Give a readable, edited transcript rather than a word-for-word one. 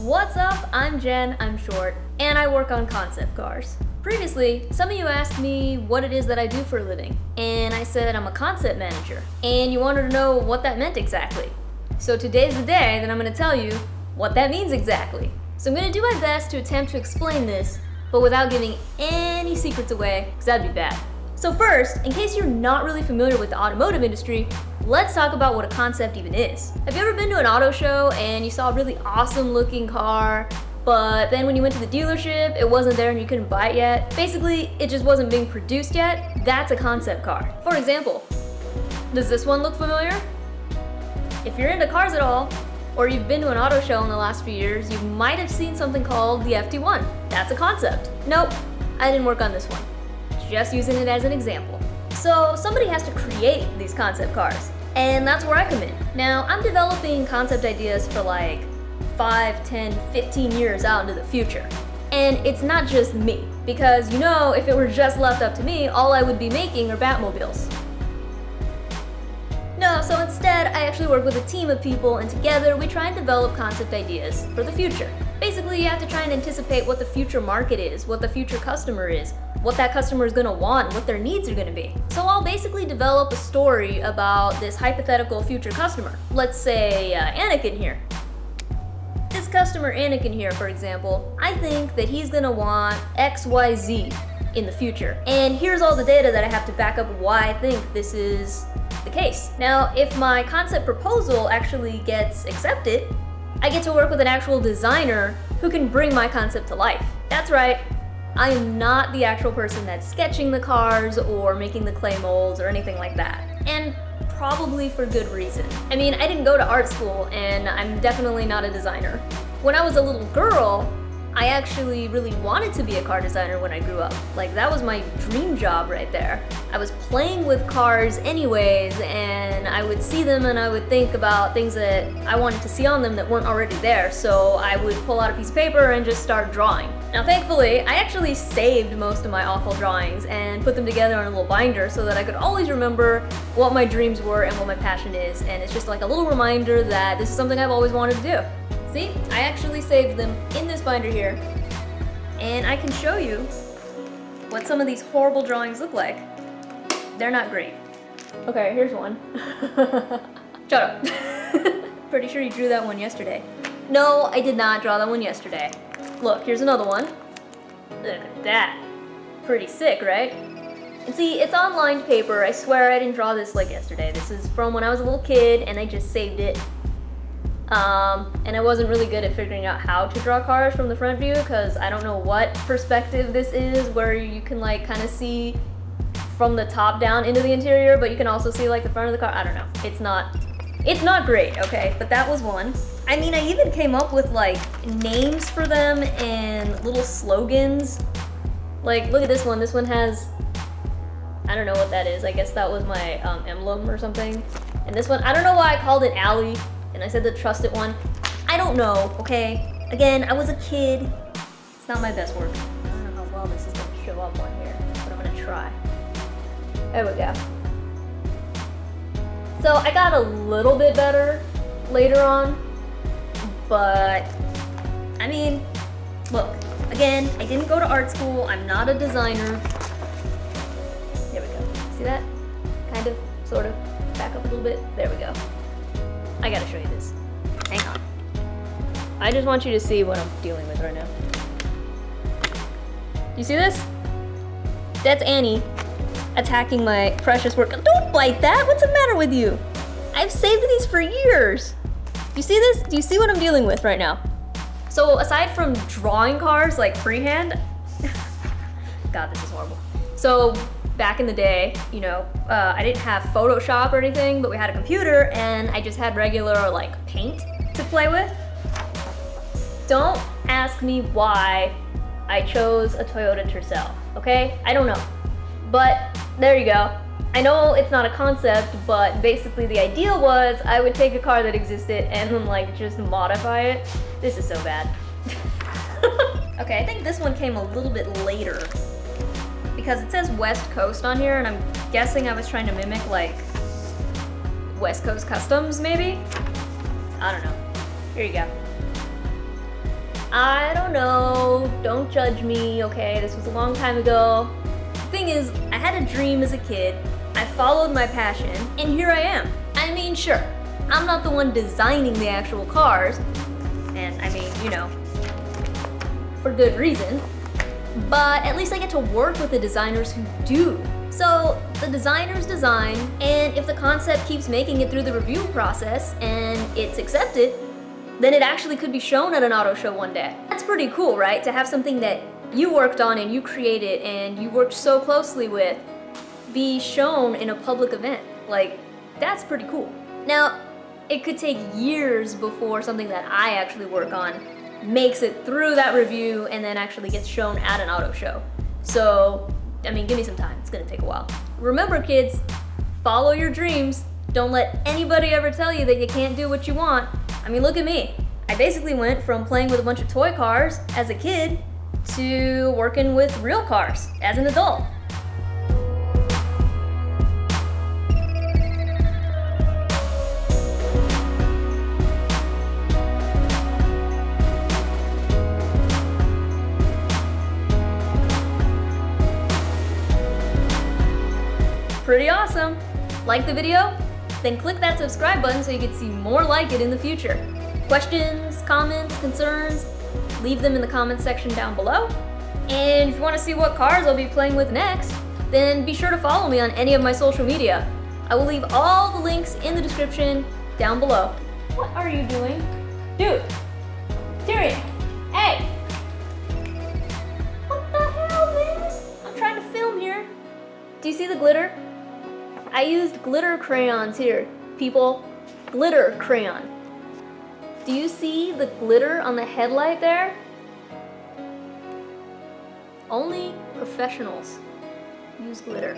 What's up? I'm Jen, I'm short, and I work on concept cars. Previously, some of you asked me what it is that I do for a living, and I said I'm a concept manager, and you wanted to know what that meant exactly. So today's the day that I'm going to tell you what that means exactly. So I'm going to do my best to attempt to explain this, but without giving any secrets away, because that'd be bad. So first, in case you're not really familiar with the automotive industry, let's talk about what a concept even is. Have you ever been to an auto show and you saw a really awesome looking car, but then when you went to the dealership, it wasn't there and you couldn't buy it yet? Basically, it just wasn't being produced yet. That's a concept car. For example, does this one look familiar? If you're into cars at all, or you've been to an auto show in the last few years, you might have seen something called the FT1. That's a concept. Nope, I didn't work on this one. Just using it as an example. So somebody has to create these concept cars, and that's where I come in. Now, I'm developing concept ideas for like 5, 10, 15 years out into the future. And it's not just me, because if it were just left up to me, all I would be making are Batmobiles. No, so instead, I actually work with a team of people, and together we try and develop concept ideas for the future. Basically, you have to try and anticipate what the future market is, what the future customer is, what that customer is going to want, what their needs are going to be. So I'll basically develop a story about this hypothetical future customer. Let's say Anakin here. This customer Anakin here, for example, I think that he's going to want XYZ in the future. And here's all the data that I have to back up why I think this is the case. Now, if my concept proposal actually gets accepted, I get to work with an actual designer who can bring my concept to life. That's right, I am not the actual person that's sketching the cars or making the clay molds or anything like that. And probably for good reason. I mean, I didn't go to art school and I'm definitely not a designer. When I was a little girl, I actually really wanted to be a car designer when I grew up. Like, that was my dream job right there. I was playing with cars anyways, and I would see them and I would think about things that I wanted to see on them that weren't already there, so I would pull out a piece of paper and just start drawing. Now thankfully, I actually saved most of my awful drawings and put them together in a little binder so that I could always remember what my dreams were and what my passion is, and it's just like a little reminder that this is something I've always wanted to do. See, I actually saved them in this binder here, and I can show you what some of these horrible drawings look like. They're not great. Okay, here's one. Shut up. Pretty sure you drew that one yesterday. No, I did not draw that one yesterday. Look, here's another one. Look at that. Pretty sick, right? And see, it's on lined paper. I swear I didn't draw this like yesterday. This is from when I was a little kid, and I just saved it. And I wasn't really good at figuring out how to draw cars from the front view because I don't know what perspective this is where you can like kind of see from the top down into the interior, but you can also see like the front of the car. I don't know. It's not great, okay? But that was one. I mean, I even came up with like names for them and little slogans. Like, look at this one. This one has, I don't know what that is. I guess that was my emblem or something. And this one, I don't know why I called it Alley. And I said the trusted one. I don't know, okay? Again, I was a kid. It's not my best work. I don't know how well this is going to show up on here, but I'm going to try. There we go. So I got a little bit better later on, but I mean, look, again, I didn't go to art school. I'm not a designer. There we go. See that? Kind of, sort of. Back up a little bit. There we go. I gotta show you this. Hang on. I just want you to see what I'm dealing with right now. You see this? That's Annie attacking my precious work. Don't bite that! What's the matter with you? I've saved these for years. Do you see this? Do you see what I'm dealing with right now? So aside from drawing cars like freehand, God, this is horrible. So back in the day, I didn't have Photoshop or anything, but we had a computer and I just had regular like paint to play with. Don't ask me why I chose a Toyota Tercel, okay? I don't know. But there you go. I know it's not a concept, but basically the idea was I would take a car that existed and then like just modify it. This is so bad. Okay, I think this one came a little bit later, because it says West Coast on here, and I'm guessing I was trying to mimic like West Coast Customs, maybe? I don't know. Here you go. I don't know, don't judge me, okay? This was a long time ago. The thing is, I had a dream as a kid, I followed my passion, and here I am. I mean, sure, I'm not the one designing the actual cars, and I mean, you know, for good reason, but at least I get to work with the designers who do. So the designers design, and if the concept keeps making it through the review process and it's accepted, then it actually could be shown at an auto show one day. That's pretty cool, right? To have something that you worked on and you created and you worked so closely with be shown in a public event. Like, that's pretty cool. Now, it could take years before something that I actually work on makes it through that review and then actually gets shown at an auto show. So, I mean, give me some time. It's gonna take a while. Remember, kids, follow your dreams. Don't let anybody ever tell you that you can't do what you want. I mean, look at me. I basically went from playing with a bunch of toy cars as a kid to working with real cars as an adult. Pretty awesome. Like the video? Then click that subscribe button so you can see more like it in the future. Questions, comments, concerns, leave them in the comments section down below. And if you want to see what cars I'll be playing with next, then be sure to follow me on any of my social media. I will leave all the links in the description down below. What are you doing? Dude! Tyrion! Hey! What the hell, man? I'm trying to film here. Do you see the glitter? I used glitter crayons here, people. Glitter crayon. Do you see the glitter on the headlight there? Only professionals use glitter.